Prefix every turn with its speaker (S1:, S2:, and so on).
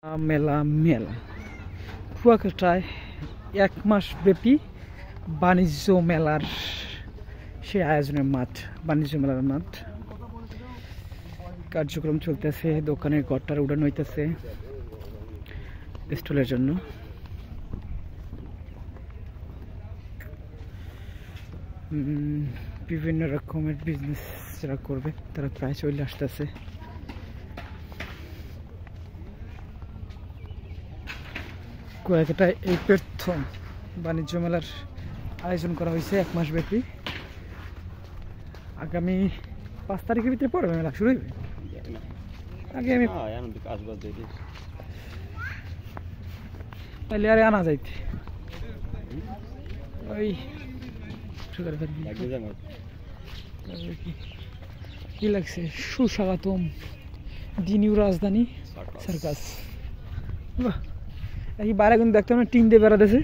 S1: মেলা মেলা কুয়াকাটায় এক মাস ব্যাপী বাণিজ্য মেলার সে আয়োজনের মাঠ, বাণিজ্য মেলার মাঠ কার্যক্রম চলতেছে। দোকানের ঘরটার উড়ানো হইতেছে স্টলের জন্য। বিভিন্ন রকমের বিজনেস যারা করবে তারা প্রায় চলে আসতেছে। কুয়াকাটায় এই প্রথম বাণিজ্য মেলার আয়োজন করা হয়েছে এক মাস ব্যাপী। আগামী 5 তারিখের ভিতরে পড়বে মেলা শুরু হইবে। আগে আমি তাহলে আরে আনা যাইতে ওই কি লাগছে সুস্বাগতম দি নিউ রাজধানী সার্কাস। বাহ, এই বাইরে কিন্তু দেখতে টিন দিয়ে বেড়াতেছে।